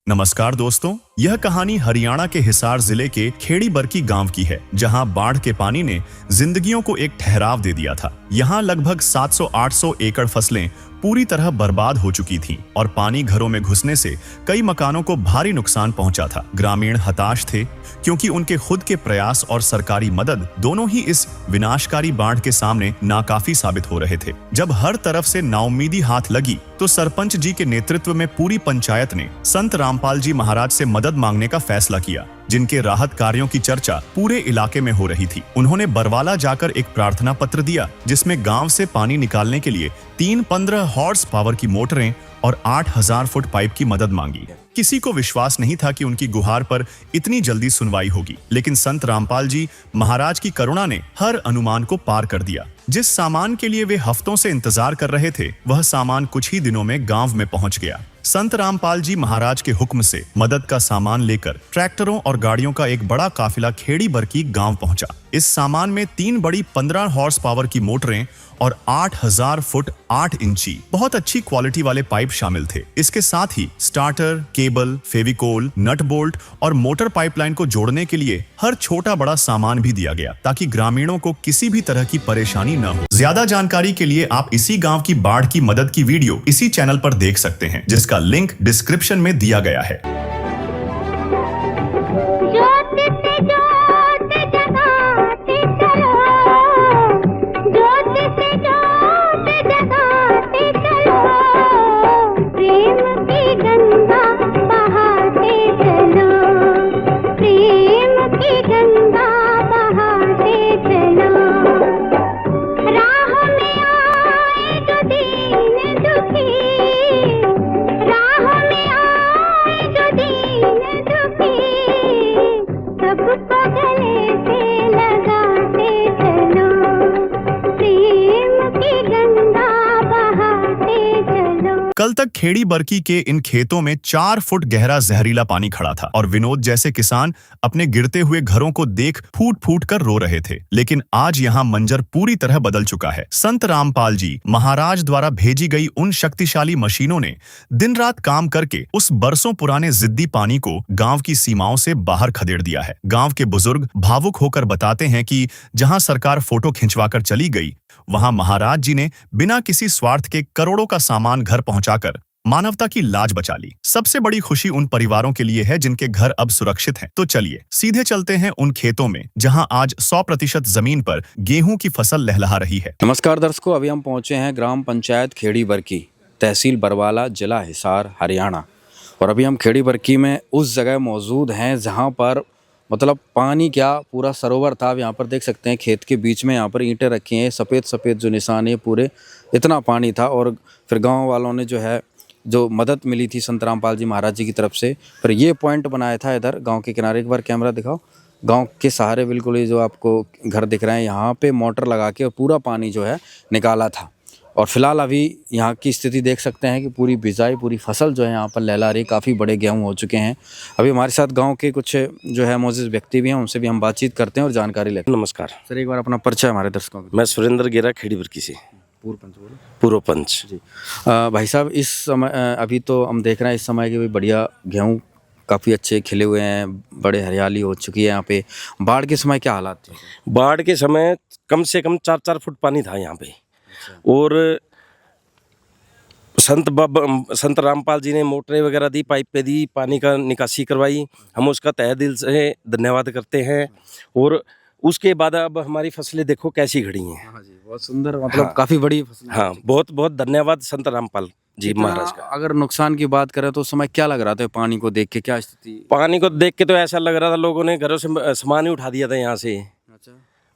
नमस्कार दोस्तों, यह कहानी हरियाणा के हिसार जिले के खेड़ी बरकी गांव की है, जहां बाढ़ के पानी ने जिंदगियों को एक ठहराव दे दिया था। यहां लगभग 700-800 एकड़ फसलें पूरी तरह बर्बाद हो चुकी थीं और पानी घरों में घुसने से कई मकानों को भारी नुकसान पहुंचा था। ग्रामीण हताश थे क्योंकि उनके खुद के प्रयास और सरकारी मदद दोनों ही इस विनाशकारी बाढ़ के सामने नाकाफी साबित हो रहे थे। जब हर तरफ से नाउम्मीदी हाथ लगी तो सरपंच जी के नेतृत्व में पूरी पंचायत ने संत रामपाल जी महाराज से मदद मांगने का फैसला किया, जिनके राहत कार्यों की चर्चा पूरे इलाके में हो रही थी। उन्होंने बरवाला जाकर एक प्रार्थना पत्र दिया, जिसमें गांव से पानी निकालने के लिए 315 हॉर्स पावर की मोटरें और 8000 फुट पाइप की मदद मांगी। किसी को विश्वास नहीं था कि उनकी गुहार पर इतनी जल्दी सुनवाई होगी, लेकिन संत रामपाल जी महाराज की करुणा ने हर अनुमान को पार कर दिया। जिस सामान के लिए वे हफ्तों से इंतजार कर रहे थे, वह सामान कुछ ही दिनों में गांव में पहुंच गया। संत रामपाल जी महाराज के हुक्म से मदद का सामान लेकर ट्रैक्टरों और गाड़ियों का एक बड़ा काफिला खेड़ी बरकी गांव पहुंचा। इस सामान में 3 बड़ी 15 हॉर्स पावर की मोटरें और 8000 फुट 8 इंची बहुत अच्छी क्वालिटी वाले पाइप शामिल थे। इसके साथ ही starter, cable, Fevicol, nut bolt और मोटर पाइपलाइन को जोड़ने के लिए हर छोटा बड़ा सामान भी दिया गया, ताकि ग्रामीणों को किसी भी तरह की परेशानी न हो। ज्यादा जानकारी के लिए आप इसी गांव की बाढ़ की मदद की वीडियो इसी चैनल पर देख सकते हैं, जिसका लिंक डिस्क्रिप्शन में दिया गया है। कल तक खेड़ी बरकी के इन खेतों में 4 फुट गहरा जहरीला पानी खड़ा था और विनोद जैसे किसान अपने गिरते हुए घरों को देख फूट फूट कर रो रहे थे। लेकिन आज यहाँ मंजर पूरी तरह बदल चुका है। संत रामपाल जी महाराज द्वारा भेजी गई उन शक्तिशाली मशीनों ने दिन रात काम करके उस बरसों पुराने जिद्दी पानी को गांव की सीमाओं से बाहर खदेड़ दिया है। गांव के बुजुर्ग भावुक होकर बताते हैं कि जहां सरकार फोटो खिंचवाकर चली गई, वहां महाराज जी ने बिना किसी स्वार्थ के करोड़ों का सामान घर पहुंचाकर मानवता की लाज बचा ली। सबसे बड़ी खुशी उन परिवारों के लिए है जिनके घर अब सुरक्षित हैं। तो चलिए सीधे चलते हैं उन खेतों में जहां आज 100% जमीन पर गेहूं की फसल लहलहा रही है। नमस्कार दर्शकों, अभी हम पहुंचे हैं ग्राम पंचायत खेड़ी बरकी, तहसील बरवाला, जिला हिसार, हरियाणा। और अभी हम खेड़ी बरकी में उस जगह मौजूद हैं जहाँ पर मतलब पानी क्या पूरा सरोवर था। आप यहाँ पर देख सकते हैं खेत के बीच में यहाँ पर ईंटें रखी हैं, सफ़ेद सफ़ेद जो निशान है पूरे, इतना पानी था। और फिर गांव वालों ने जो मदद मिली थी संत रामपाल जी महाराज जी की तरफ से, फिर ये पॉइंट बनाया था इधर गांव के किनारे। एक बार कैमरा दिखाओ। गांव के सहारे बिल्कुल ये जो आपको घर दिख रहे हैं, यहाँ पे मोटर लगा के पूरा पानी जो है निकाला था। और फिलहाल अभी यहाँ की स्थिति देख सकते हैं कि पूरी बिजाई, पूरी फसल जो है यहाँ पर लहला रही, काफ़ी बड़े गेहूँ हो चुके हैं। अभी हमारे साथ गांव के कुछ जो है मौजूद व्यक्ति भी हैं, उनसे भी हम बातचीत करते हैं और जानकारी लेते हैं। नमस्कार सर, एक बार अपना परिचय हमारे दर्शकों को। मैं सुरेंद्र गेरा, खेड़ी बरकी से पूर्व पंच जी। भाई साहब, इस समय अभी तो हम देख रहे हैं इस समय के भी बढ़िया गेहूँ काफ़ी अच्छे खिले हुए हैं, बड़े हरियाली हो चुकी है यहाँ पे। बाढ़ के समय क्या हालात थे? बाढ़ के समय कम से कम 4-4 फुट पानी था यहाँ पे। और संत रामपाल जी ने मोटरें वगैरह दी, पाइप पे दी, पानी का निकासी करवाई। हम उसका तहे दिल से धन्यवाद करते हैं। और उसके बाद अब हमारी फसलें देखो कैसी खड़ी हैं। हाँ जी, बहुत सुंदर, मतलब काफ़ी बड़ी फसल। हाँ, बहुत बहुत धन्यवाद संत रामपाल जी महाराज का। अगर नुकसान की बात करें तो उस समय क्या लग रहा था पानी को देख के, क्या स्थिति? पानी को देख के तो ऐसा लग रहा था लोगों ने घरों से सामान ही उठा दिया था यहाँ से। अच्छा।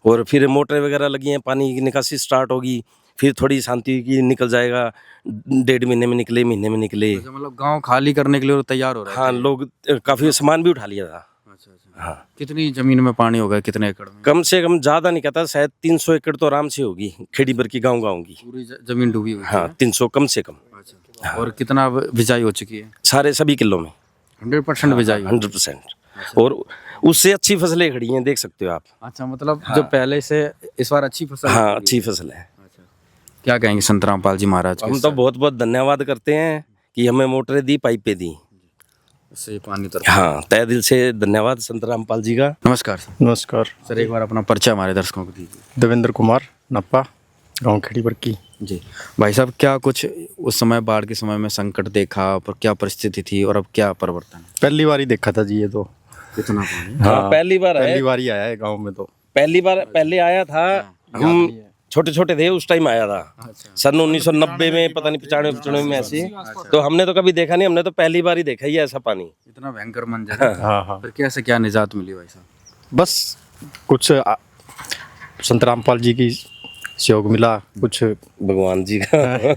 और फिर मोटरें वगैरह लगी हैं, पानी की निकासी स्टार्ट होगी, फिर थोड़ी शांति की निकल जाएगा। 1.5 महीने में निकले, महीने में निकले। अच्छा, मतलब गांव खाली करने के लिए तैयार हो रहा है? हाँ, लोग काफी सामान भी उठा लिया था। अच्छा। हाँ। कितनी जमीन में पानी होगा, कितने एकड़ में? कम से कम ज्यादा नहीं कहता, शायद 300 एकड़ तो आराम से होगी खेड़ी बरकी गाँव की। पूरी जमीन डूबी हुई? हाँ, 300 कम से कम। अच्छा। और कितना बिजाई हो चुकी है? सारे सभी किलो में 100% बिजाई? 100%। और उससे अच्छी फसलें खड़ी हैं, देख सकते हो आप। अच्छा, मतलब जो पहले से इस बार अच्छी फसल? हाँ, अच्छी फसल है। क्या कहेंगे संत रामपाल जी महाराज? हम तो बहुत बहुत धन्यवाद करते हैं कि हमें मोटरें दी, पाइपें दी। इससे पानी उतर। हाँ, तहे दिल से धन्यवाद संत रामपाल जी का। नमस्कार सर। नमस्कार। सर एक बार अपना परिचय हमारे दर्शकों को दीजिए। देवेंद्र कुमार नप्पा, गांव खेड़ी बरकी। जी भाई साहब, क्या कुछ उस समय बाढ़ के समय में संकट देखा, पर क्या परिस्थिति थी और अब क्या परिवर्तन है? पहली बार ही देखा था जी ये तो। कितना पानी? हाँ, पहली बार है। पहली बार ही आया है गांव में तो। पहली बार पहले आया था, हम छोटे छोटे थे उस टाइम आया था, सन 1990 में, पता नहीं 95 में ऐसी। तो हमने तो कभी देखा नहीं, हमने तो पहली बार ही देखा ही ऐसा पानी। इतना भयंकर मंजर है। हाँ हाँ। फिर कैसे क्या निजात मिली भाई साहब? बस कुछ संत रामपाल जी की सहयोग मिला, कुछ भगवान जी का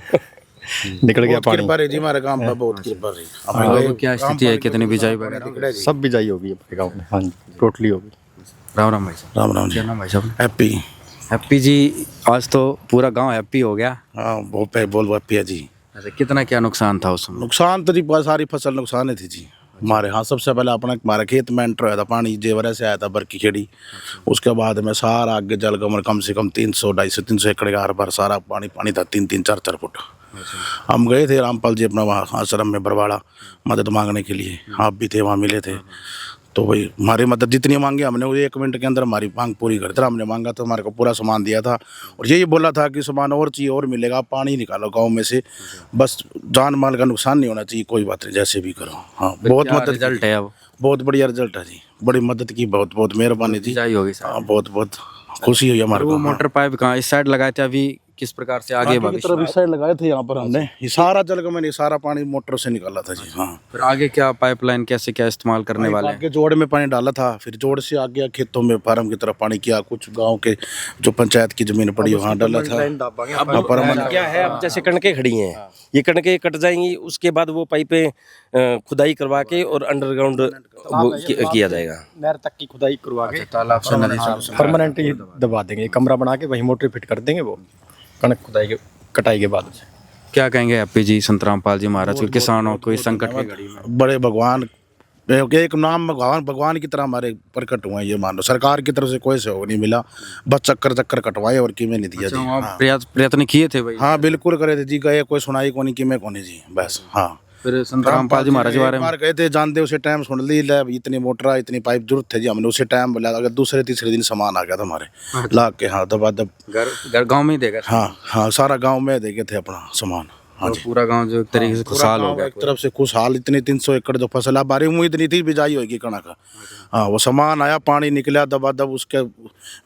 निकल गया पानी। कृपा रही जी हमारे गांव पर, बहुत कृपा रही। अब क्या स्थिति है, कितनी बिजाई वगैरह? सब बिजाई होगी अपने गाँव में। हाँ जी, टोटली होगी। राम राम भाई साहब। राम राम जी। क्या नाम भाई साहब? हैप्पी। हैप्पी जी, आज तो पूरा गांव हैप्पी हो गया। हाँ, बहुत पे बोल हैप्पी है जी। अच्छा, कितना क्या नुकसान था उसमें? नुकसान तो जी बहुत सारी फसल नुकसान ही थी जी हमारे। हाँ, सबसे पहले अपना हमारे खेत में एंटर हुआ था पानी, जेवरे से आया था बरकी खेड़ी। उसके बाद में सारा आगे जलगमन कम से कम 300 250 300 एकड़ का हर बार सारा पानी पानी था, 3 4 फुट। हम गए थे रामपाल जी अपना वहाँ आश्रम में बरवाड़ा मदद मांगने के लिए। आप भी थे वहाँ, मिले थे। तो भाई हमारी मदद जितनी मांगी हमने, वो 1 मिनट के अंदर हमारी मांग पूरी कर दिया। हमने मांगा तो हमारे को पूरा सामान दिया था, और यही बोला था कि सामान और चाहिए और मिलेगा, पानी निकालो गांव में से, बस जान माल का नुकसान नहीं होना चाहिए, कोई बात नहीं, जैसे भी करो। हाँ, बहुत मदद रिजल्ट है अब? बहुत बढ़िया रिजल्ट है जी, बड़ी मदद की, बहुत बहुत मेहरबानी जी। बिजाई होगी सर। हाँ, बहुत बहुत खुशी हुई हमारे वो को। मोटर पाइप कहाँ इस साइड लगाए थे, अभी किस प्रकार से आगे बढ़े? तरफ इस साइड लगाए थे यहाँ पर हमने, ये सारा जलगमन, ये सारा पानी मोटर से निकाला था जी। हाँ, फिर आगे क्या पाइपलाइन कैसे क्या इस्तेमाल करने वाले हैं? आगे जोड़ में पानी डाला था, फिर जोड़ से आगे खेतों में फार्म की तरफ पानी किया, कुछ गांव के जो पंचायत की जमीन पड़ी वहाँ डाला था। अब क्या है, अब जैसे कणकें खड़ी हैं, ये कणकें कट जाएंगी, उसके बाद वो पाइपें खुदाई करवा के और अंडरग्राउंड किया जाएगा। नहर तक की खुदाई करवा के तालाब से नदी से परमानेंट ही दबा देंगे, कमरा बना के वहीं मोटर फिट कर देंगे, वो कणक खुदाई के कटाई के बाद। क्या कहेंगे हैप्पी जी, संत रामपाल जी महाराज के किसानों को इस संकट की घड़ी में? बड़े भगवान, एक नाम भगवान की तरह हमारे प्रकट हुए हैं, ये मान लो। सरकार की तरफ से कोई सहयोग नहीं मिला, बस चक्कर कटवाए और कीमे नहीं दिया जी। अच्छा, वहाँ प्रयत्न किए थे भाई? हाँ, बिल्कुल करे थे जी, गए, कोई सुनाई को नहीं, कीमे को नहीं जी, बस। हाँ, फिर संत रामपाल जी महाराज के बारे में गए थे, जानते उसे टाइम सुन ली, इतनी मोटर इतनी पाइप जरूरत थे जी, हमने उसे टाइम बोला, अगर दूसरे तीसरे दिन सामान आ गया था हमारे लाग के। हाँ, दबा दब घर गाँव में ही देगा? हाँ हाँ, सारा गाँव में दे गए थे अपना सामान। हाँ और जी, पूरा गांव जो एक तरीके से खुशहाल हो गया। एक तरफ से खुशहाल, इतनी 300 एकड़ जो फसल है, बारी उम्मीद नहीं थी बिजाई होगी कणक का। हाँ, वो सामान आया, पानी निकला दबा दब, उसके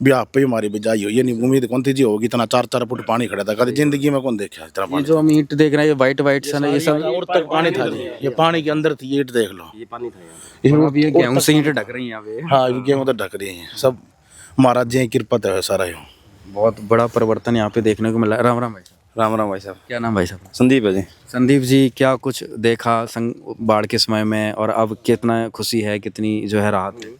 ब्याह पे हमारी बिजाई हुई। ये नहीं उम्मीद कौन थी जी होगी, इतना 4 फुट पानी खड़ा था, कभी जिंदगी में कौन देखा इतना ये पानी। जो हम ईंट देख रहे हैं, ये वाइट वाइट सा ना, ये सब और तक पानी था जी, ये पानी के अंदर थी, ईंट देख लो। ये पानी था और अब ये गेहूं से ईंट ढक रही हैं यहाँ पे। हाँ, गेहूं तो ढक रही है, सब महाराज जी की कृपा है सारा। ये बहुत बड़ा परिवर्तन यहाँ पे देखने को मिला। राम राम भाई साहब। राम राम भाई साहब। क्या नाम भाई साहब? संदीप है जी। संदीप जी, क्या कुछ देखा बाढ़ के समय में, और अब कितना खुशी है, कितनी जो है राहत है?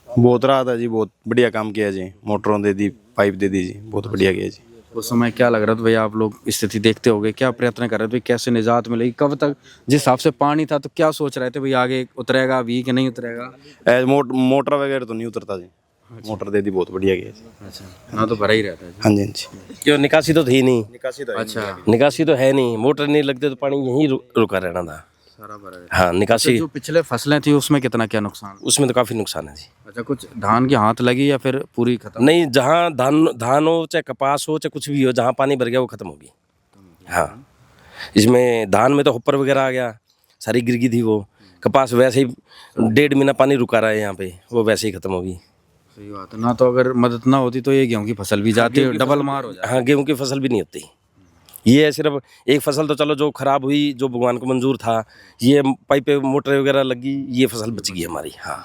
बहुत राहत है जी, बहुत बढ़िया काम किया जी, मोटरों दे दी, पाइप दे दी जी, बहुत बढ़िया किया जी। उस समय क्या लग रहा था भाई, आप लोग स्थिति देखते होगे, क्या प्रयत्न कर रहे थे, कैसे निजात मिलेगी, कब तक, जिस हिसाब से पानी था तो क्या सोच रहे थे भाई, आगे उतरेगा अभी कि नहीं उतरेगा? मोटर वगैरह तो नहीं उतरता जी, मोटर दे दी, बहुत बढ़िया किया जी। अच्छा, ना तो भरा ही रहता है। हाँ जी, हाँ जी। क्यों, निकासी तो थी नहीं। अच्छा, निकासी तो है नहीं, मोटर नहीं लगते तो पानी यहीं रुका रहना था सारा भरा है। हाँ, निकासी जो पिछले फसलें थी उसमें कितना क्या नुकसान? उसमें तो काफी नुकसान है जी। अच्छा, कुछ धान की हाथ लगी या फिर पूरी खत्म? नहीं, जहाँ धान हो, चाहे कपास हो, चाहे कुछ भी हो, जहाँ पानी भर गया वो खत्म होगी। हाँ, इसमें धान में तो हुप्पर वगैरह आ गया, सारी गिर गई थी वो। कपास वैसे ही 1.5 महीना पानी रुका रहा है यहाँ पे, वो वैसे ही खत्म होगी। सही बात है ना, तो अगर मदद ना होती तो ये गेहूं की फसल भी जाती, डबल मार हो जाती। हाँ, गेहूं की फसल भी नहीं होती। ये है सिर्फ एक फसल तो चलो जो खराब हुई, जो भगवान को मंजूर था, ये पाइपें मोटर वगैरह लगी, ये फसल बच गई हमारी। हाँ,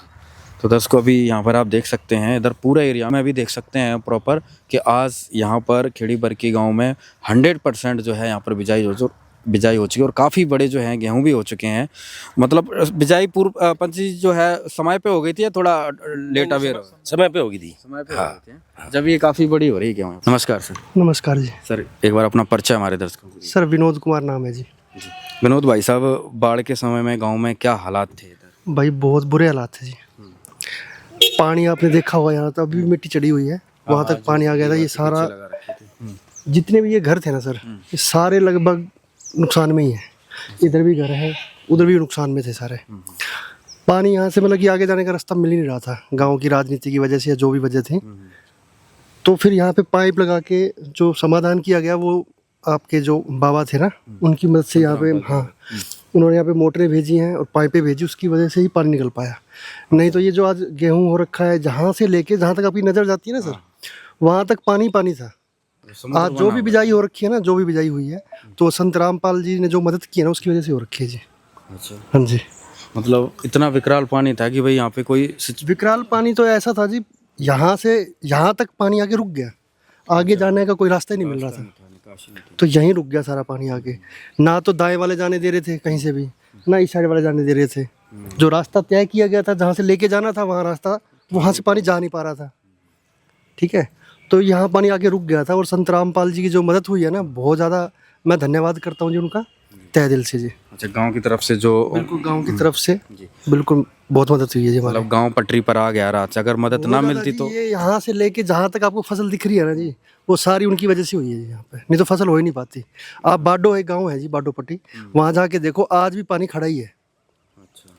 तो दर्शकों अभी यहाँ पर आप देख सकते हैं, इधर पूरा एरिया में अभी देख सकते हैं प्रॉपर कि आज यहाँ पर खेड़ी बरकी गांव में 100% जो है यहाँ पर बिजाई हो चुकी है, और काफ़ी बड़े जो हैं गेहूं भी हो चुके हैं। मतलब बिजाई पूर्व पंची जो है समय पे हो गई थी या थोड़ा लेट अवेयर? समय पे होगी थी। समय पे हो गई थी, जब ये काफ़ी बड़ी हो रही है गेहूं। नमस्कार सर। नमस्कार जी। सर एक बार अपना परिचय हमारे दर्शकों को दीजिए। सर विनोद कुमार नाम है जी। विनोद भाई साहब, बाढ़ के समय में गाँव में क्या हालात थे इधर? भाई बहुत बुरे हालात थे जी। पानी आपने देखा होगा, यहाँ तो अभी भी मिट्टी चढ़ी हुई है, वहाँ तक पानी आ गया था। ये सारा जितने भी ये घर थे ना सर, ये सारे लगभग नुकसान में ही है। इधर भी घर है, उधर भी नुकसान में थे सारे। पानी यहाँ से मतलब कि आगे जाने का रास्ता मिल ही नहीं रहा था, गांव की राजनीति की वजह से या जो भी वजह थी। तो फिर यहाँ पे पाइप लगा के जो समाधान किया गया, वो आपके जो बाबा थे ना, उनकी मदद से यहाँ पे, हाँ, उन्होंने यहाँ पे मोटरें भेजी हैं और पाइपें भेजी, उसकी वजह से ही पानी निकल पाया। नहीं तो ये जो आज गेहूँ हो रखा है, जहाँ से लेके जहाँ तक आपकी नज़र जाती है ना सर, वहाँ तक पानी पानी था। आज जो भी बिजाई हो रखी है ना, जो भी बिजाई हुई है, तो संत रामपाल जी ने जो मदद की है ना, उसकी वजह से हो रखी है जी। अच्छा, हाँ जी। मतलब इतना विकराल पानी था कि भाई यहाँ पे कोई विकराल पानी तो ऐसा था जी, यहाँ से यहाँ तक पानी आके रुक गया, आगे जाने का कोई रास्ता ही नहीं मिल रहा था, तो यहीं रुक गया सारा पानी आगे। ना तो दाएं वाले जाने दे रहे थे कहीं से भी, ना इस साइड वाले जाने दे रहे थे। जो रास्ता तय किया गया था, जहाँ से लेके जाना था वहाँ रास्ता, वहाँ से पानी जा नहीं पा रहा था। ठीक है, तो यहाँ पानी आके रुक गया था। और संत रामपाल जी की जो मदद हुई है ना, बहुत ज़्यादा मैं धन्यवाद करता हूँ जी उनका, तहे दिल से जी। अच्छा, गांव की तरफ से जो बिल्कुल गांव की तरफ से बिल्कुल बहुत मदद हुई है जी हमारे। मतलब गांव पटरी पर आ गया रात से, अगर मदद ना मिलती तो ये यहाँ से लेके जहाँ तक आपको फसल दिख रही है ना जी, वो सारी उनकी वजह से हुई है जी यहाँ पे, नहीं तो फसल हो ही नहीं पाती। आप बाडो एक गांव है जी, बाडो पट्टी, वहाँ जाके देखो, आज भी पानी खड़ा ही है,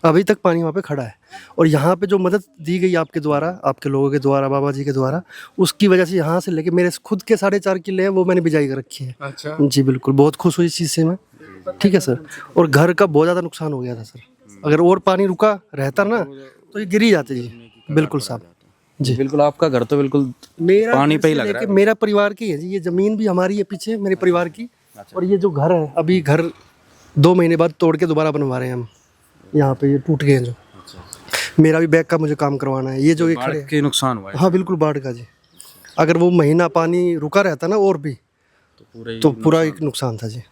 अभी तक पानी वहाँ पे खड़ा है। और यहाँ पे जो मदद दी गई आपके द्वारा, आपके लोगों के द्वारा, बाबा जी के द्वारा, उसकी वजह से यहाँ से लेके मेरे खुद के 4.5 किले हैं, वो मैंने बिजाई कर रखी है। अच्छा जी, बिल्कुल बहुत खुश हुई इस चीज़ से मैं। ठीक है सर, और घर का बहुत ज़्यादा नुकसान हो गया था सर, अगर और पानी रुका रहता ना तो ये गिर ही जाते जी। बिल्कुल साहब जी, बिल्कुल आपका घर तो बिल्कुल मेरा पानी पे ही लग रहा है। मेरा परिवार की है जी, ये ज़मीन भी हमारी है पीछे, मेरे परिवार की। और ये जो घर है, अभी घर 2 महीने बाद तोड़ के दोबारा बनवा रहे हैं हम, यहाँ पे ये टूट गए हैं जो। मेरा भी बैग का मुझे काम करवाना है। ये जो ये खड़े के नुकसान हुआ है। हाँ बिल्कुल, बाढ़ का जी, अगर वो महीना पानी रुका रहता ना और भी, तो पूरा एक नुकसान था जी।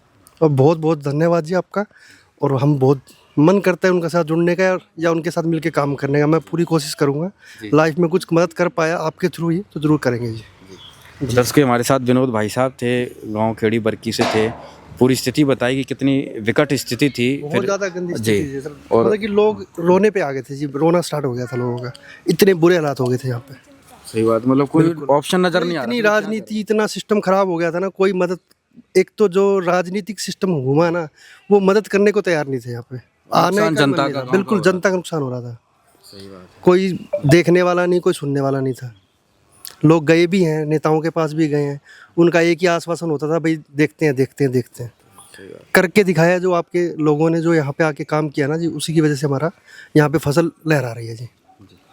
और बहुत बहुत धन्यवाद जी आपका, और हम बहुत मन करता है उनके साथ जुड़ने का या उनके साथ मिलकर काम करने का। मैं पूरी कोशिश करूँगा, लाइफ में कुछ मदद कर पाया आपके थ्रू ही तो ज़रूर करेंगे जी। दर्शकों, हमारे साथ विनोद भाई साहब थे, गांव खेड़ी बरकी से थे। पूरी स्थिति बताई कि कितनी विकट स्थिति थी, बहुत ज़्यादा गंदी जी। स्थिति थी सर, मतलब कि लोग रोने पे आ गए थे जी, रोना स्टार्ट हो गया था लोगों का, इतने बुरे हालात हो गए थे यहाँ पे। सही बात, मतलब कोई ऑप्शन नजर नहीं आ रहा। इतनी राजनीति, इतना सिस्टम खराब हो गया था ना, कोई मदद, एक तो जो राजनीतिक सिस्टम घुमा ना, वो मदद करने को तैयार नहीं थे यहाँ पे आने का। जनता का, बिल्कुल जनता का नुकसान हो रहा था। सही बात है। कोई देखने वाला नहीं, कोई सुनने वाला नहीं था। लोग गए भी हैं, नेताओं के पास भी गए हैं, उनका एक ही आश्वासन होता था, भाई देखते हैं देखते हैं देखते हैं। करके दिखाया जो आपके लोगों ने, जो यहाँ पे आके काम किया ना जी, उसी की वजह से हमारा यहाँ पे फसल लहरा रही है जी।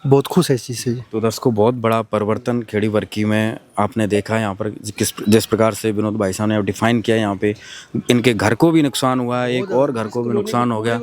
बहुत खुश है इस चीज़ से जी। तो दर्शकों, बहुत बड़ा परिवर्तन खेड़ी बरकी में आपने देखा है। यहाँ पर जिस प्रकार से विनोद भाई साहब ने डिफाइन किया, यहाँ पे इनके घर को भी नुकसान हुआ है, एक और घर को भी नुकसान हो गया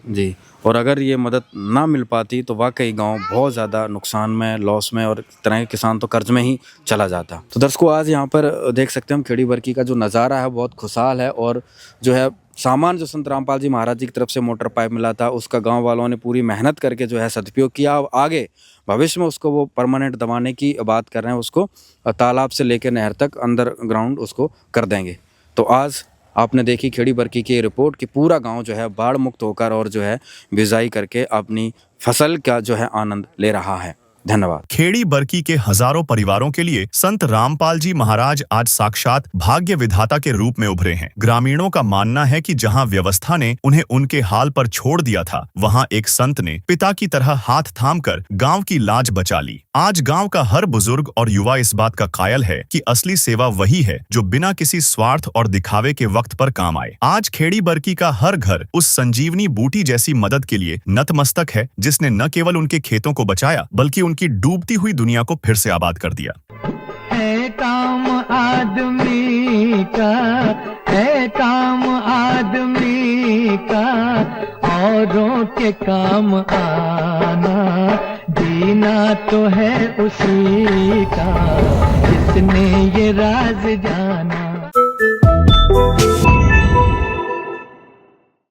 जी। और अगर ये मदद ना मिल पाती तो वाकई गांव बहुत ज़्यादा नुकसान में, लॉस में, और तरह के किसान तो कर्ज में ही चला जाता। तो दर्शकों, आज यहाँ पर देख सकते हैं हम खेड़ी बरकी का जो नज़ारा है बहुत खुशहाल है। और जो है सामान जो संत रामपाल जी महाराज जी की तरफ से मोटर पाइप मिला था, उसका गांव वालों ने पूरी मेहनत करके जो है सदुपयोग किया। आगे भविष्य में उसको वो परमानेंट दबाने की बात कर रहे हैं, उसको तालाब से लेकर नहर तक अंडरग्राउंड उसको कर देंगे। तो आज आपने देखी खेड़ी बरकी की रिपोर्ट कि पूरा गांव जो है बाढ़ मुक्त होकर और जो है बिजाई करके अपनी फसल का जो है आनंद ले रहा है। धन्यवाद। खेड़ी बरकी के हजारों परिवारों के लिए संत रामपाल जी महाराज आज साक्षात भाग्य विधाता के रूप में उभरे हैं। ग्रामीणों का मानना है कि जहां व्यवस्था ने उन्हें उनके हाल पर छोड़ दिया था, वहां एक संत ने पिता की तरह हाथ थामकर गांव की लाज बचा ली। आज गांव का हर बुजुर्ग और युवा इस बात का कायल है कि असली सेवा वही है जो बिना किसी स्वार्थ और दिखावे के वक्त पर काम आए। आज खेड़ी बरकी का हर घर उस संजीवनी बूटी जैसी मदद के लिए नतमस्तक है, जिसने न केवल उनके खेतों को बचाया बल्कि की डूबती हुई दुनिया को फिर से आबाद कर दिया। है काम आदमी का, है काम आदमी का, औरों के काम आना, जीना तो है उसी का, जिसने ये राज जाना।